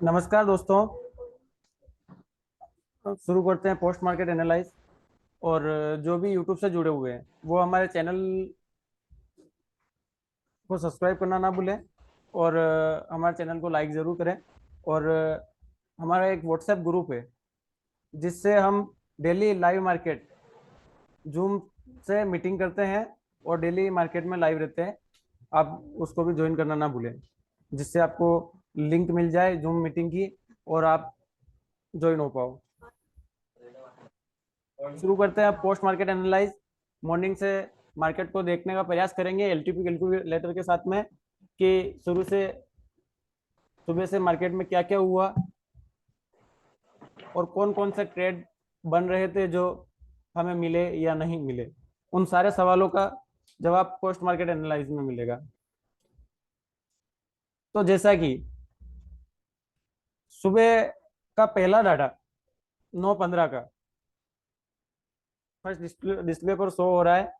नमस्कार दोस्तों। शुरू करते हैं पोस्ट मार्केट एनालाइज। और जो भी यूट्यूब से जुड़े हुए हैं वो हमारे चैनल को सब्सक्राइब करना ना भूलें। और हमारे चैनल को लाइक ज़रूर करें। और हमारा एक व्हाट्सएप ग्रुप है जिससे हम डेली लाइव मार्केट जूम से मीटिंग करते हैं और डेली मार्केट में लाइव रहते हैं। आप उसको भी ज्वाइन करना ना भूलें, जिससे आपको लिंक मिल जाए जूम मीटिंग की और आप ज्वाइन हो पाओ। शुरू करते हैं पोस्ट मार्केट एनालाइज। मॉर्निंग से मार्केट को देखने का प्रयास करेंगे एलटीपी कैलकुलेटर के साथ में कि शुरू से सुबह से मार्केट में क्या क्या हुआ और कौन कौन से ट्रेड बन रहे थे जो हमें मिले या नहीं मिले। उन सारे सवालों का जवाब पोस्ट मार्केट एनालाइज में मिलेगा। तो जैसा कि सुबह का पहला डाटा 9:15 का फर्स्ट डिस्प्ले पर शो हो रहा है,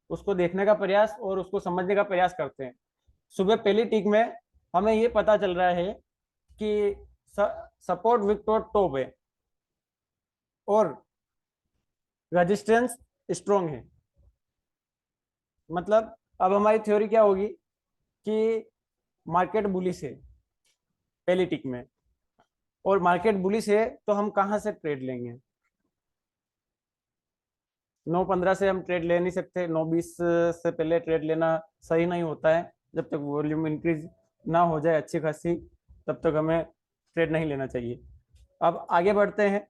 उसको देखने का प्रयास और उसको समझने का प्रयास करते हैं। सुबह पहली टिक में हमें ये पता चल रहा है कि सपोर्ट विक्टोर टॉप है और रेजिस्टेंस स्ट्रॉन्ग है। मतलब अब हमारी थ्योरी क्या होगी कि मार्केट बुलिश है पहली टिक में, और मार्केट बुलिश है तो हम कहाँ से ट्रेड लेंगे। 9:15 से हम ट्रेड ले नहीं सकते, 9:20 से पहले ट्रेड लेना सही नहीं होता है। जब तक वॉल्यूम इंक्रीज ना हो जाए अच्छी खासी तब तक हमें ट्रेड नहीं लेना चाहिए। अब आगे बढ़ते हैं।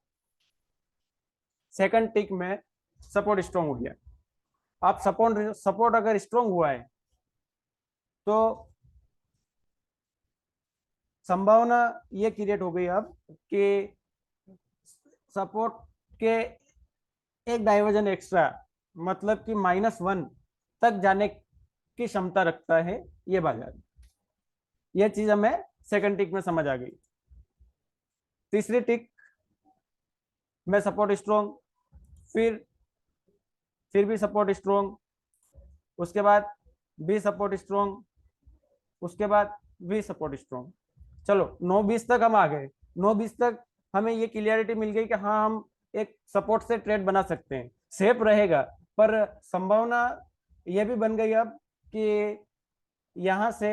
सेकंड टिक में सपोर्ट स्ट्रॉन्ग हो गया। आप सपोर्ट सपोर्ट अगर स्ट्रॉन्ग हुआ है तो संभावना ये क्रिएट हो गई अब कि सपोर्ट के एक डाइवर्जन एक्स्ट्रा, मतलब कि -1 तक जाने की क्षमता रखता है ये बाजार। ये चीज हमें सेकंड टिक में समझ आ गई। तीसरी टिक में सपोर्ट स्ट्रॉन्ग, फिर फिर भी सपोर्ट स्ट्रॉन्ग, उसके बाद भी सपोर्ट स्ट्रॉन्ग, उसके बाद भी सपोर्ट स्ट्रॉन्ग। चलो 9:20 तक हम आ गए। 9:20 तक हमें ये क्लियरिटी मिल गई कि हाँ हम एक सपोर्ट से ट्रेड बना सकते हैं, सेफ रहेगा। पर संभावना ये भी बन गई अब कि यहाँ से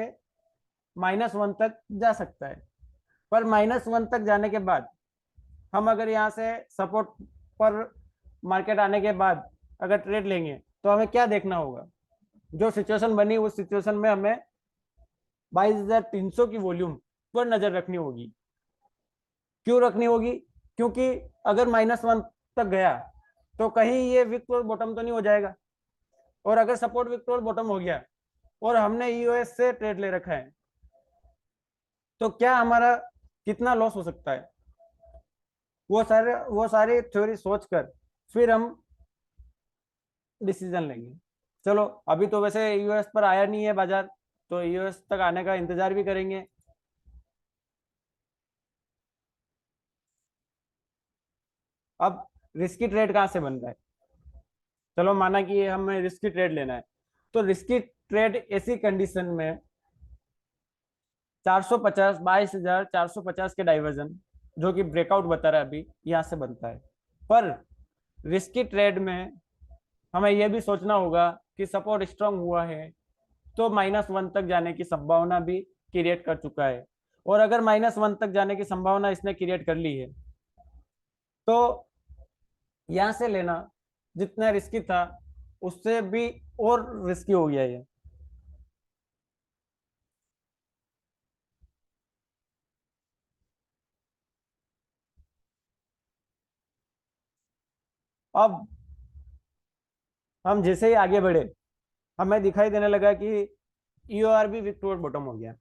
-1 तक जा सकता है। पर -1 तक जाने के बाद हम अगर यहाँ से सपोर्ट पर मार्केट आने के बाद अगर ट्रेड लेंगे तो हमें क्या देखना होगा। जो सिचुएशन बनी उस सिचुएशन में हमें 22,300 की वॉल्यूम पर नजर रखनी होगी। क्यों रखनी होगी? क्योंकि अगर -1 तक गया तो कहीं ये विक बॉटम तो नहीं हो जाएगा। और अगर सपोर्ट विक बॉटम हो गया और हमने ईओएस से ट्रेड ले रखा है तो क्या हमारा कितना लॉस हो सकता है, वो सारी थ्योरी सोचकर फिर हम डिसीजन लेंगे। चलो अभी तो वैसे यूएस पर आया नहीं है बाजार, तो यूएस तक आने का इंतजार भी करेंगे। अब रिस्की ट्रेड कहाँ से बन रहा है? चलो माना कि हमें रिस्की ट्रेड लेना है, तो रिस्की ट्रेड ऐसी कंडीशन में 450 22,450 के डाइवर्जन जो कि ब्रेकआउट बता रहा है अभी यहाँ से बनता है। पर रिस्की ट्रेड में हमें यह भी सोचना होगा कि सपोर्ट स्ट्रांग हुआ है तो -1 तक जाने की संभावना भी क्रिएट कर चुका है। और अगर -1 तक जाने की संभावना इसने क्रिएट कर ली है तो यहाँ से लेना जितना रिस्की था उससे भी और रिस्की हो गया ये। अब हम जैसे ही आगे बढ़े हमें दिखाई देने लगा कि ईओआर भी विक टॉप बॉटम हो गया।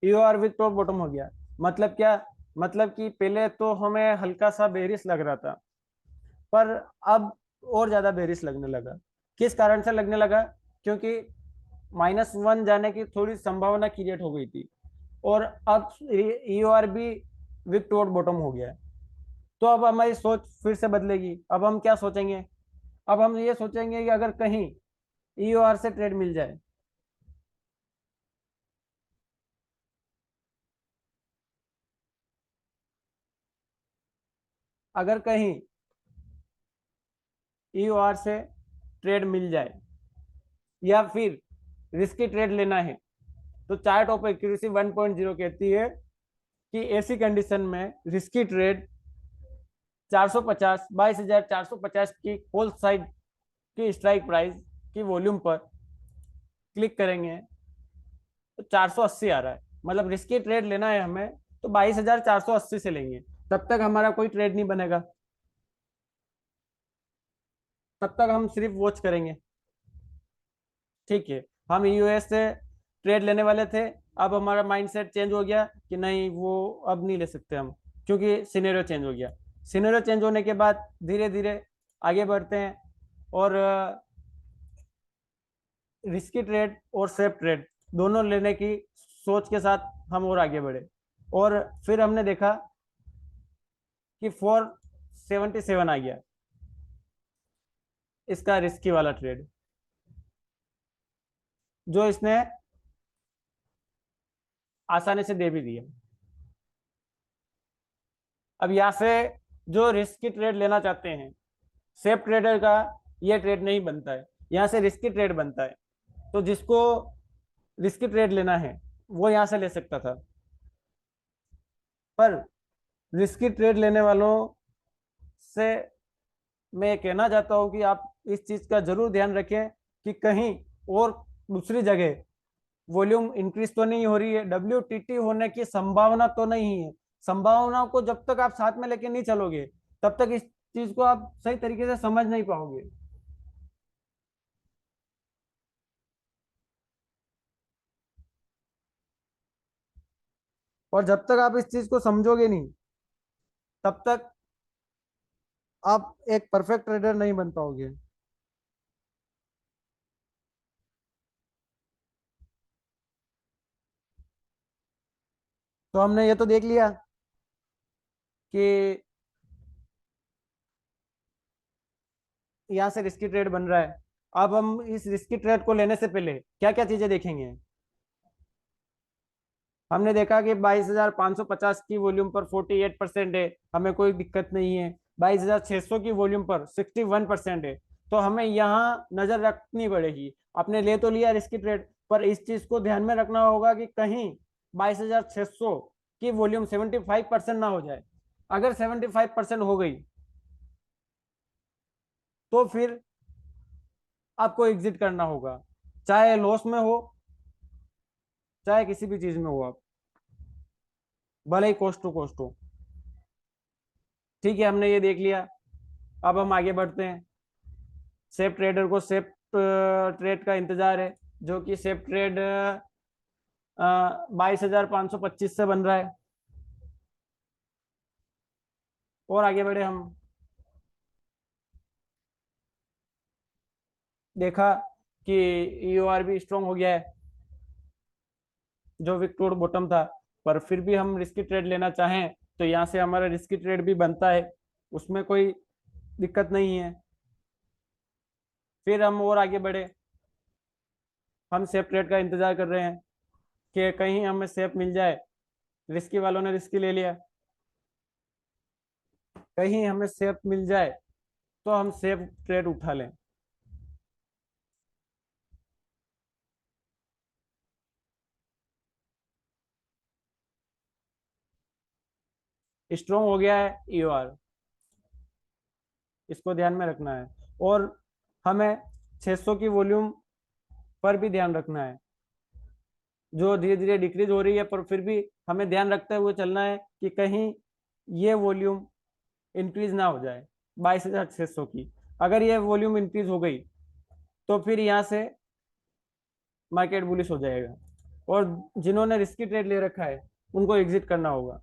ईओआर विक टॉप बॉटम हो गया मतलब क्या? मतलब कि पहले तो हमें हल्का सा बेरिश लग रहा था, पर अब और ज्यादा बेरिश लगने लगा। किस कारण से लगने लगा? क्योंकि -1 जाने की थोड़ी संभावना क्रिएट हो गई थी और अब ईओआर भी विक टॉप बॉटम हो गया है। तो अब हमारी सोच फिर से बदलेगी। अब हम क्या सोचेंगे? अब हम ये सोचेंगे कि अगर कहीं ईओआर से ट्रेड मिल जाए, अगर कहीं EOR से ट्रेड मिल जाए या फिर रिस्की ट्रेड लेना है, तो चार्ट ऑफ एक्यूरेसी 1.0 कहती है कि ऐसी कंडीशन में रिस्की ट्रेड 450 22,450 की होल साइड की स्ट्राइक प्राइस की वॉल्यूम पर क्लिक करेंगे तो 480 आ रहा है, मतलब रिस्की ट्रेड लेना है हमें तो 22,480 से लेंगे, तब तक हमारा कोई ट्रेड नहीं बनेगा, तब तक हम सिर्फ वॉच करेंगे। ठीक है, हम यूएस से ट्रेड लेने वाले थे, अब हमारा माइंडसेट चेंज हो गया कि नहीं वो अब नहीं ले सकते हम, क्योंकि सिनेरियो चेंज हो गया। सिनेरियो चेंज होने के बाद धीरे धीरे आगे बढ़ते हैं और रिस्की ट्रेड और सेफ ट्रेड दोनों लेने की सोच के साथ हम और आगे बढ़े, और फिर हमने देखा कि 477 आ गया इसका रिस्की वाला ट्रेड, जो इसने आसानी से दे भी दिया। अब यहाँ से जो रिस्की ट्रेड लेना चाहते हैं, सेफ ट्रेडर का ये ट्रेड नहीं बनता है, यहाँ से रिस्की ट्रेड बनता है, तो जिसको रिस्की ट्रेड लेना है वो यहाँ से ले सकता था। पर रिस्की ट्रेड लेने वालों से मैं कहना चाहता हूँ कि आप इस चीज का जरूर ध्यान रखें कि कहीं और दूसरी जगह वॉल्यूम इंक्रीज तो नहीं हो रही है, WTT होने की संभावना तो नहीं है। संभावनाओं को जब तक आप साथ में लेके नहीं चलोगे तब तक इस चीज को आप सही तरीके से समझ नहीं पाओगे। और जब तक आप इस चीज को समझोगे नहीं तब तक आप एक परफेक्ट ट्रेडर नहीं बन पाओगे। तो हमने ये तो देख लिया कि यहाँ से रिस्की ट्रेड बन रहा है। अब हम इस रिस्की ट्रेड को लेने से पहले क्या क्या चीजें देखेंगे। हमने देखा कि 22,550 की वॉल्यूम पर 48% है, हमें कोई दिक्कत नहीं है। 22,600 की वॉल्यूम पर 61% है, तो हमें यहाँ नजर रखनी पड़ेगी। आपने ले तो लिया रिस्की ट्रेड, पर इस चीज को ध्यान में रखना होगा कि कहीं 22,600 की वॉल्यूम 75% ना हो जाए। अगर 75% हो गई तो फिर आपको एग्जिट करना होगा, चाहे लॉस में हो चाहे किसी भी चीज में हो, आप भले ही कोस्ट टू कोस्ट हो। ठीक है, हमने ये देख लिया। अब हम आगे बढ़ते हैं। सेफ ट्रेडर को सेफ ट्रेड का इंतजार है, जो कि सेफ ट्रेड 22,525 से बन रहा है। और आगे बढ़े हम, देखा कि EOR भी स्ट्रॉन्ग हो गया है, जो विक्टोर बॉटम था। पर फिर भी हम रिस्की ट्रेड लेना चाहें तो यहाँ से हमारा रिस्की ट्रेड भी बनता है, उसमें कोई दिक्कत नहीं है। फिर हम और आगे बढ़े, हम सेफ ट्रेड का इंतजार कर रहे हैं कि कहीं हमें सेफ मिल जाए। रिस्की वालों ने रिस्की ले लिया, कहीं हमें सेफ मिल जाए तो हम सेफ ट्रेड उठा लें। स्ट्रॉन्ग हो गया है EOR, इसको ध्यान में रखना है। और हमें 600 की वॉल्यूम पर भी ध्यान रखना है, जो धीरे धीरे डिक्रीज हो रही है, पर फिर भी हमें ध्यान रखते हुए चलना है कि कहीं ये वॉल्यूम इंक्रीज ना हो जाए 22,600 की। अगर ये वॉल्यूम इंक्रीज हो गई तो फिर यहाँ से मार्केट बुलिश हो जाएगा, और जिन्होंने रिस्की ट्रेड ले रखा है उनको एग्जिट करना होगा।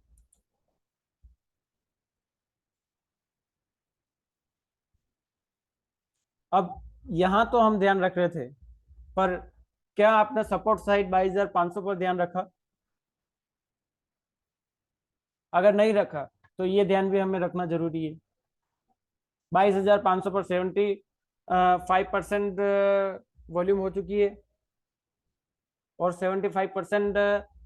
अब यहाँ तो हम ध्यान रख रहे थे, पर क्या आपने सपोर्ट साइड 22,500 पर ध्यान रखा? अगर नहीं रखा तो ये ध्यान भी हमें रखना जरूरी है। 22,500 पर 75% वॉल्यूम हो चुकी है, और 75%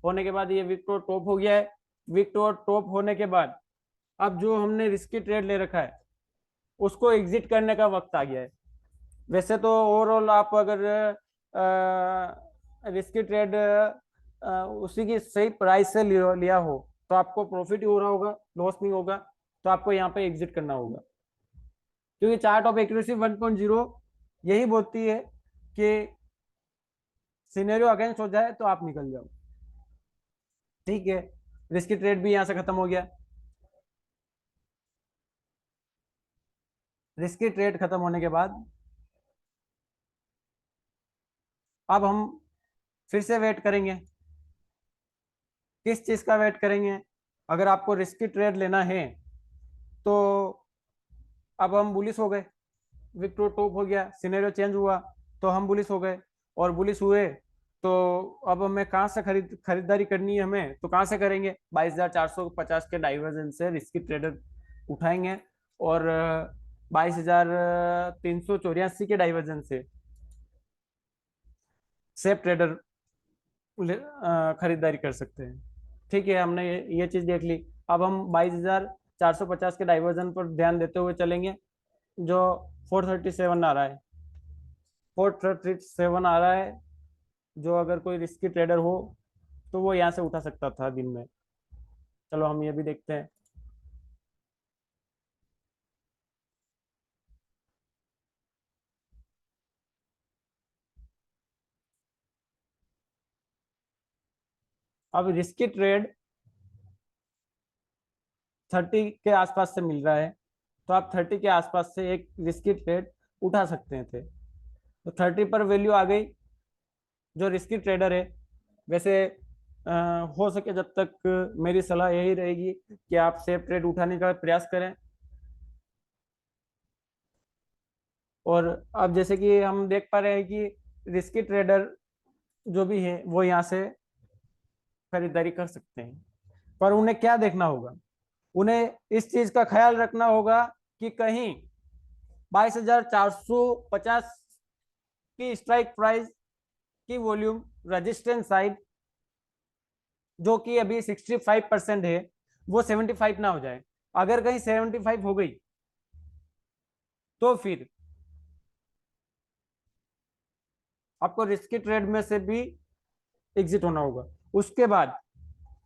होने के बाद ये विक्टोर टॉप हो गया है। विक्टोर टॉप होने के बाद अब जो हमने रिस्की ट्रेड ले रखा है उसको एग्जिट करने का वक्त आ गया है। वैसे तो ओवरऑल आप अगर रिस्की ट्रेड उसी की सही प्राइस से लिया हो तो आपको प्रॉफिट ही हो रहा होगा, लॉस नहीं होगा। तो आपको यहाँ पे एग्जिट करना होगा, क्योंकि चार्ट ऑफ एक्यूरेसी 1.0 यही बोलती है कि सिनेरियो अगेंस्ट हो जाए तो आप निकल जाओ। ठीक है, रिस्की ट्रेड भी यहाँ से खत्म हो गया। रिस्की ट्रेड खत्म होने के बाद अब हम फिर से वेट करेंगे। किस चीज का वेट करेंगे? अगर आपको रिस्की ट्रेड लेना है तो अब हम बुलिश हो गए, विक्टो टॉप हो गया, सिनेरियो चेंज हुआ तो हम बुलिश हो गए। और बुलिश हुए तो अब हमें कहाँ से खरीदारी करनी है, हमें तो कहाँ से करेंगे? 22,450 के डाइवर्जन से रिस्की ट्रेडर उठाएंगे और 22,384 के डाइवर्जन से सेफ ट्रेडर खरीदारी कर सकते हैं। ठीक है, हमने ये चीज देख ली। अब हम 22,450 के डाइवर्जन पर ध्यान देते हुए चलेंगे। जो 437 आ रहा है, 437 आ रहा है, जो अगर कोई रिस्की ट्रेडर हो तो वो यहाँ से उठा सकता था दिन में। चलो हम ये भी देखते हैं। अब रिस्की ट्रेड 30 के आसपास से मिल रहा है, तो आप 30 के आसपास से एक रिस्की ट्रेड उठा सकते थे। तो 30 पर वैल्यू आ गई। जो रिस्की ट्रेडर है, वैसे हो सके जब तक मेरी सलाह यही रहेगी कि आप सेफ ट्रेड उठाने का प्रयास करें। और अब जैसे कि हम देख पा रहे हैं कि रिस्की ट्रेडर जो भी है वो यहाँ से खरीदारी कर सकते हैं, पर उन्हें क्या देखना होगा? उन्हें इस चीज का ख्याल रखना होगा कि कहीं 22,450 की स्ट्राइक प्राइस की वॉल्यूम रेजिस्टेंस साइड, जो कि अभी 65% है, वो 75 ना हो जाए। अगर कहीं 75 हो गई तो फिर आपको रिस्की ट्रेड में से भी एग्जिट होना होगा। उसके बाद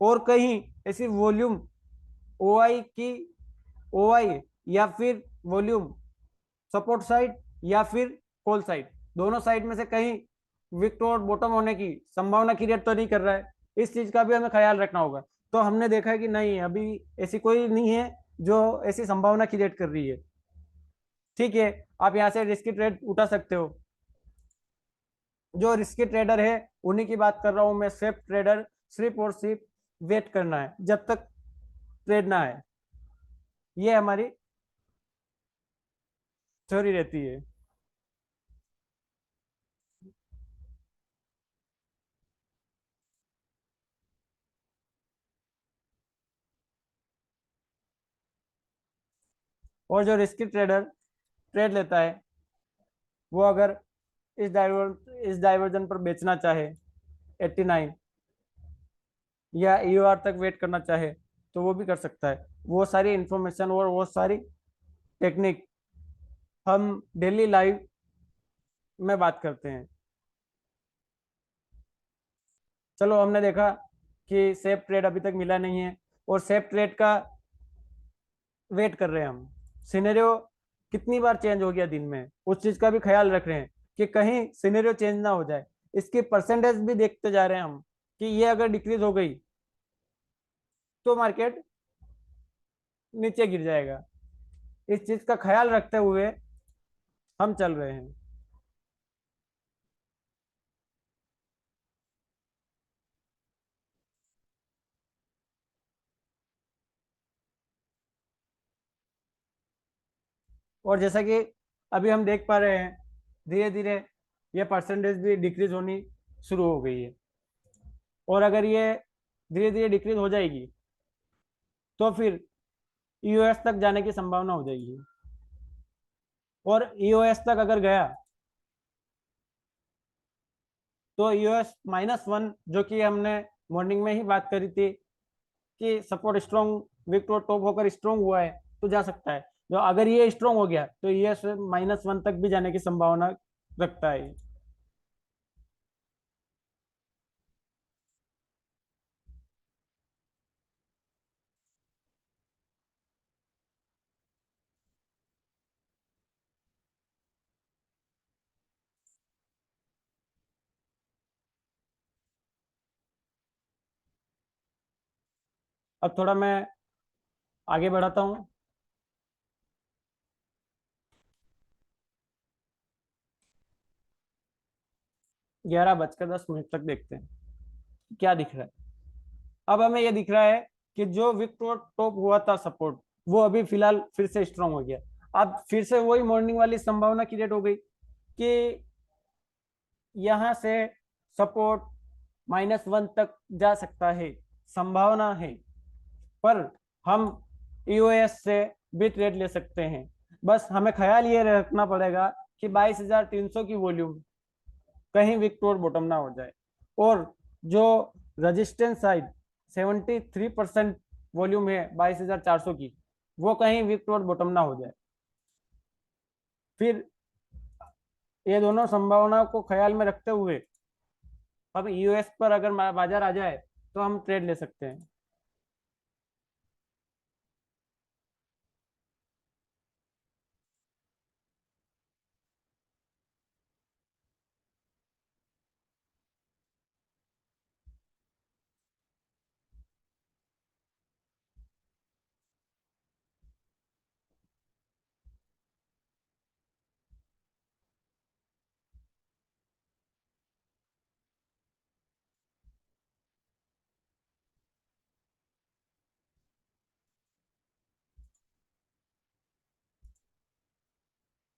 और कहीं ऐसी वॉल्यूम ओआई की, ओआई या फिर वॉल्यूम सपोर्ट साइड या फिर कॉल साइड, दोनों साइड में से कहीं विक्टोर बॉटम होने की संभावना क्रिएट तो नहीं कर रहा है। इस चीज का भी हमें ख्याल रखना होगा। तो हमने देखा है कि नहीं, अभी ऐसी कोई नहीं है जो ऐसी संभावना क्रिएट कर रही है। ठीक है, आप यहाँ से रिस्की ट्रेड उठा सकते हो। जो रिस्की ट्रेडर है उन्हीं की बात कर रहा हूं मैं। सेफ ट्रेडर सिर्फ और सिर्फ वेट करना है जब तक ट्रेड ना आए, ये हमारी थ्योरी रहती है। और जो रिस्की ट्रेडर ट्रेड लेता है वो अगर इस डाइवर्जन पर बेचना चाहे 89 या ईओआर तक वेट करना चाहे तो वो भी कर सकता है। वो सारी इंफॉर्मेशन और वो सारी टेक्निक हम डेली लाइव में बात करते हैं। चलो, हमने देखा कि सेफ ट्रेड अभी तक मिला नहीं है और सेफ ट्रेड का वेट कर रहे हैं हम। सिनेरियो कितनी बार चेंज हो गया दिन में, उस चीज का भी ख्याल रख रहे हैं कि कहीं सिनेरियो चेंज ना हो जाए। इसकी परसेंटेज भी देखते जा रहे हैं हम कि ये अगर डिक्रीज हो गई तो मार्केट नीचे गिर जाएगा। इस चीज का ख्याल रखते हुए हम चल रहे हैं। और जैसा कि अभी हम देख पा रहे हैं, धीरे धीरे ये परसेंटेज भी डिक्रीज होनी शुरू हो गई है। और अगर ये धीरे धीरे डिक्रीज हो जाएगी तो फिर ईओएस तक जाने की संभावना हो जाएगी। और ईओएस तक अगर गया तो -1, जो कि हमने मॉर्निंग में ही बात करी थी कि सपोर्ट स्ट्रॉन्ग विक टॉप होकर स्ट्रॉन्ग हुआ है तो जा सकता है। जो अगर ये स्ट्रॉन्ग हो गया तो ये -1 तक भी जाने की संभावना रखता है। अब थोड़ा मैं आगे बढ़ाता हूँ। 11:10 तक देखते हैं क्या दिख रहा है। अब हमें ये दिख रहा है कि जो विक्टोर टॉप हुआ था सपोर्ट, वो अभी फिलहाल फिर से स्ट्रांग हो गया। अब फिर से वही मॉर्निंग वाली संभावना क्रिएट हो गई कि यहाँ से सपोर्ट -1 तक जा सकता है, संभावना है। पर हम ईओएस से भी ट्रेड ले सकते हैं। बस हमें ख्याल ये रखना पड़ेगा कि 22,300 की वॉल्यूम कहीं विक्टोर बॉटम ना हो जाए, और जो रजिस्टेंस साइड 73% वॉल्यूम है 22,400 की, वो कहीं विक्टोर बॉटम ना हो जाए। फिर ये दोनों संभावनाओं को ख्याल में रखते हुए अब यूएस पर अगर बाजार आ जाए तो हम ट्रेड ले सकते हैं।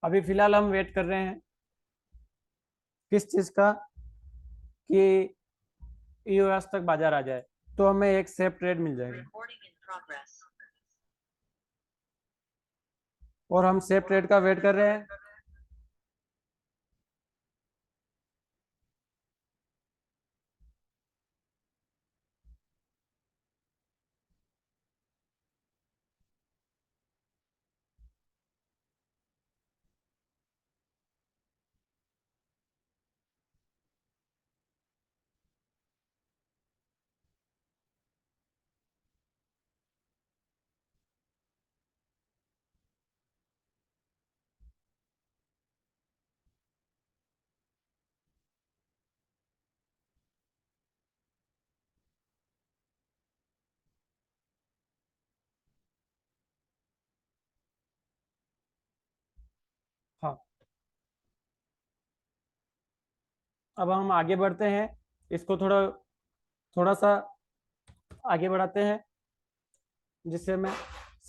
अभी फिलहाल हम वेट कर रहे हैं किस चीज का, कि यूएस तक बाजार आ जाए तो हमें एक सेफ ट्रेड मिल जाएगा, और हम सेफ ट्रेड का वेट कर रहे हैं। हाँ, अब हम आगे बढ़ते हैं, इसको थोड़ा थोड़ा सा आगे बढ़ाते हैं जिससे हमें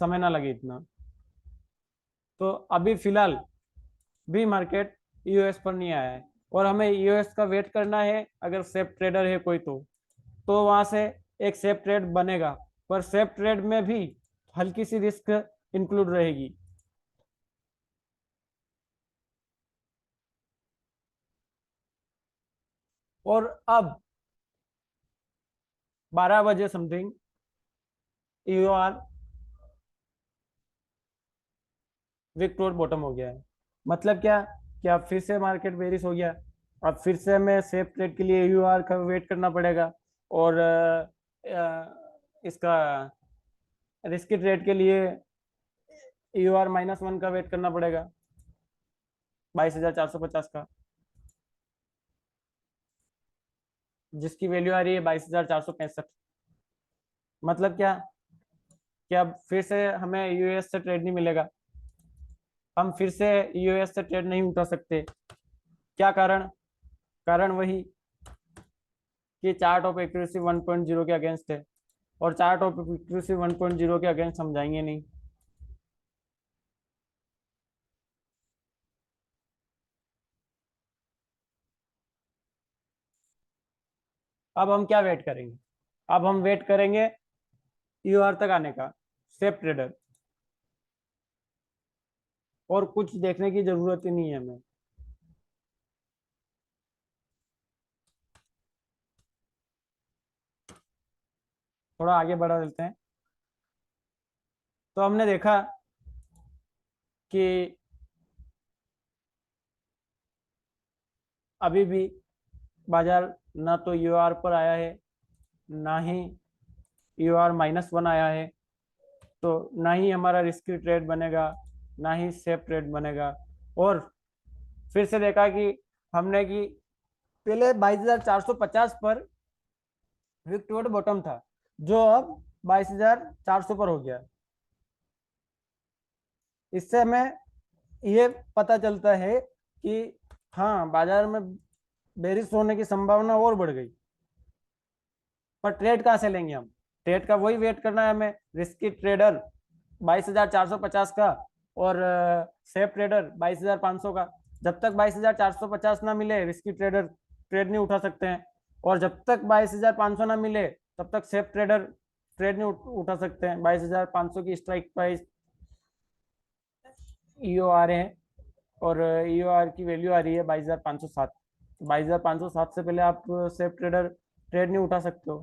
समय ना लगे इतना। तो अभी फिलहाल भी मार्केट यूएस पर नहीं आया है, और हमें यूएस का वेट करना है। अगर सेफ ट्रेडर है कोई तो वहां से एक सेफ ट्रेड बनेगा, पर सेफ ट्रेड में भी हल्की सी रिस्क इंक्लूड रहेगी। और अब 12 बजे समथिंग यूआर विक्टोर बॉटम हो गया है। मतलब क्या, क्या फिर से मार्केट बेरिश हो गया। अब फिर से हमें सेफ ट्रेड के लिए यूआर का वेट करना पड़ेगा, और इसका रिस्की ट्रेड के लिए यूआर -1 का वेट करना पड़ेगा, 22,450 का, जिसकी वैल्यू आ रही है 22,465। मतलब क्या, कि अब फिर से हमें यूएस से ट्रेड नहीं मिलेगा, हम फिर से यूएस से ट्रेड नहीं उठा सकते। क्या कारण, कारण वही कि चार्ट ऑफ एक्यूरेसी 1.0 के अगेंस्ट है, और चार्ट ऑफ एक्यूरेसी 1.0 के अगेंस्ट हम जाएंगे नहीं। अब हम क्या वेट करेंगे, अब हम वेट करेंगे यूआर तक आने का, सेफ ट्रेडर, और कुछ देखने की जरूरत ही नहीं है हमें। थोड़ा आगे बढ़ा देते हैं। तो हमने देखा कि अभी भी बाजार ना तो यूआर पर आया है, ना ही यूआर -1 आया है, तो ना ही हमारा रिस्की ट्रेड बनेगा, ना ही सेफ ट्रेड बनेगा। और फिर से देखा कि हमने कि पहले 22,450 पर विक्टोरिया बॉटम था, जो अब 22,400 पर हो गया। इससे हमें ये पता चलता है कि हाँ, बाजार में बेरिश होने की संभावना और बढ़ गई। पर ट्रेड कहाँ से लेंगे हम? ट्रेड का वही वेट करना है हमें, रिस्की ट्रेडर 22,450 का, और सेफ ट्रेडर 22,500 का। जब तक 22,450 ना मिले, रिस्की ट्रेडर ट्रेड नहीं उठा सकते हैं, और जब तक 22,500 ना मिले, तब तक सेफ ट्रेडर ट्रेड नहीं उठा सकते हैं। 22,500 की स्ट्राइक प्राइस ईओ आ रहे हैं, और ईओ आर की वैल्यू आ रही है 22,507। 22,507 से पहले आप सेफ ट्रेडर ट्रेड नहीं उठा सकते हो।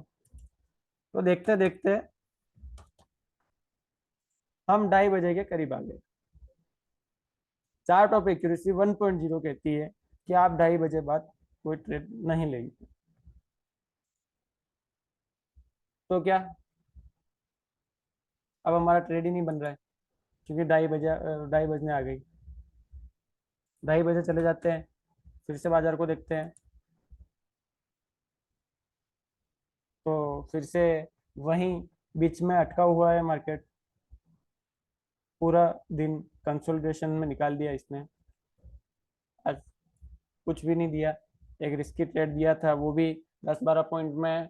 तो देखते देखते हम 2:30 बजे के करीब आ गए। चार्ट ऑफ एक्यूरेसी 1.0 कहती है कि आप 2:30 बजे बाद कोई ट्रेड नहीं लेंगे। तो क्या, अब हमारा ट्रेड ही नहीं बन रहा है, क्योंकि 2:30 बजने आ गई। 2:30 बजे चले जाते हैं, फिर से बाजार को देखते हैं, तो फिर से वहीं बीच में अटका हुआ है मार्केट। पूरा दिन कंसोलिडेशन में निकाल दिया इसने, आज कुछ भी नहीं दिया। एक रिस्की ट्रेड दिया था, वो भी 10-12 पॉइंट में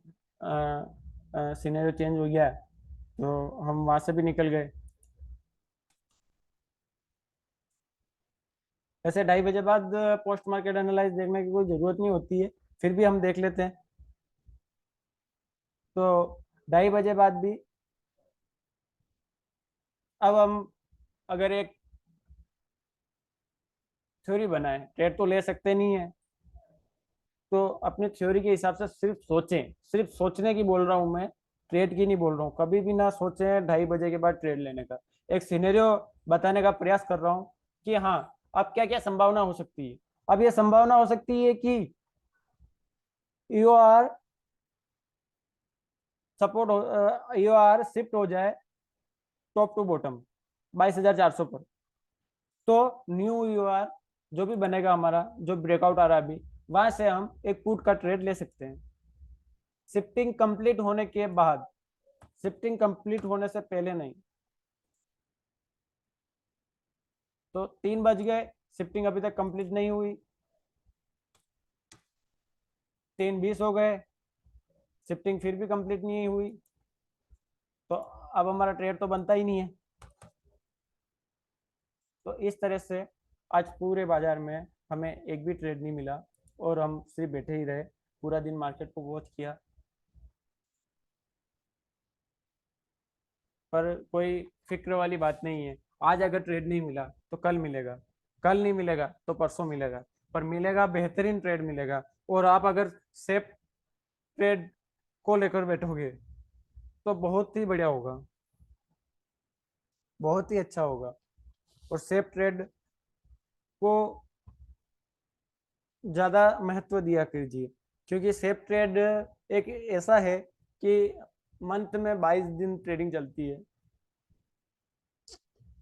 सिनेरियो चेंज हो गया, तो हम वहां से भी निकल गए। वैसे 2:30 बजे बाद पोस्ट मार्केट एनालाइज देखने की कोई जरूरत नहीं होती है, फिर भी हम देख लेते हैं। तो 2:30 बजे बाद भी अब हम अगर एक थ्योरी बनाए, ट्रेड तो ले सकते नहीं है, तो अपने थ्योरी के हिसाब से सिर्फ सोचें। सिर्फ सोचने की बोल रहा हूं मैं, ट्रेड की नहीं बोल रहा हूँ। कभी भी ना सोचें 2:30 बजे के बाद ट्रेड लेने का। एक सिनेरियो बताने का प्रयास कर रहा हूँ कि हाँ, अब क्या क्या संभावना हो सकती है। अब ये संभावना हो सकती है कि यू आर सपोर्ट हो, यू आर शिफ्ट हो जाए टॉप टू बॉटम 22,400 पर। तो न्यू यू आर जो भी बनेगा हमारा, जो ब्रेकआउट आ रहा है अभी, वहां से हम एक पुट का ट्रेड ले सकते हैं। शिफ्टिंग कंप्लीट होने के बाद, शिफ्टिंग कंप्लीट होने से पहले नहीं। तो 3 बज गए, शिफ्टिंग अभी तक कंप्लीट नहीं हुई। 3:20 हो गए, शिफ्टिंग फिर भी कंप्लीट नहीं हुई। तो अब हमारा ट्रेड तो बनता ही नहीं है। तो इस तरह से आज पूरे बाजार में हमें एक भी ट्रेड नहीं मिला, और हम सिर्फ बैठे ही रहे, पूरा दिन मार्केट को वॉच किया। पर कोई फिक्र वाली बात नहीं है। आज अगर ट्रेड नहीं मिला तो कल मिलेगा, कल नहीं मिलेगा तो परसों मिलेगा, पर मिलेगा, बेहतरीन ट्रेड मिलेगा। और आप अगर सेफ ट्रेड को लेकर बैठोगे तो बहुत ही बढ़िया होगा, बहुत ही अच्छा होगा। और सेफ ट्रेड को ज़्यादा महत्व दिया कीजिए, क्योंकि सेफ ट्रेड एक ऐसा है कि मंथ में 22 दिन ट्रेडिंग चलती है।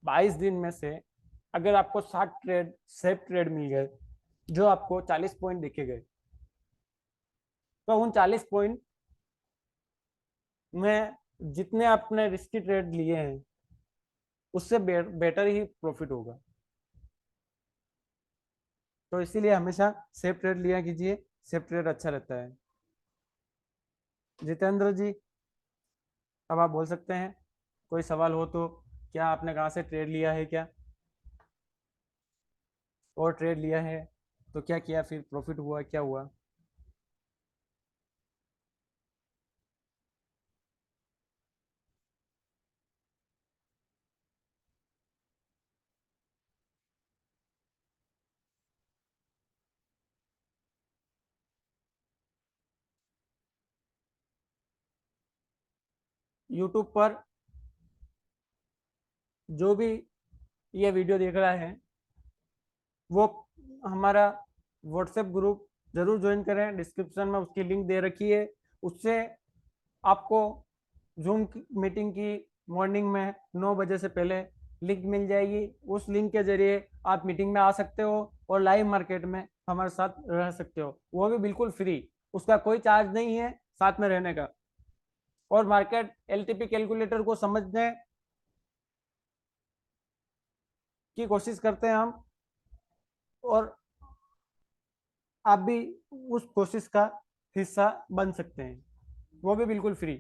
22 दिन में से अगर आपको 60 ट्रेड सेफ ट्रेड मिल गए, जो आपको 40 पॉइंट देखे गए, तो उन 40 पॉइंट में जितने आपने रिस्की ट्रेड लिए हैं, उससे बेटर ही प्रॉफिट होगा। तो इसीलिए हमेशा सेफ ट्रेड लिया कीजिए, सेफ ट्रेड अच्छा रहता है। जितेंद्र जी, अब आप बोल सकते हैं, कोई सवाल हो तो। क्या आपने कहाँ से ट्रेड लिया है क्या, और ट्रेड लिया है तो क्या किया, फिर प्रॉफिट हुआ क्या हुआ? यूट्यूब पर जो भी ये वीडियो देख रहा है वो हमारा व्हाट्सएप ग्रुप जरूर ज्वाइन करें, डिस्क्रिप्शन में उसकी लिंक दे रखी है। उससे आपको जूम मीटिंग की मॉर्निंग में 9 बजे से पहले लिंक मिल जाएगी। उस लिंक के जरिए आप मीटिंग में आ सकते हो और लाइव मार्केट में हमारे साथ रह सकते हो, वो भी बिल्कुल फ्री। उसका कोई चार्ज नहीं है साथ में रहने का। और मार्केट एलटीपी कैलकुलेटर को समझने की कोशिश करते हैं हम, और आप भी उस कोशिश का हिस्सा बन सकते हैं, वो भी बिल्कुल फ्री।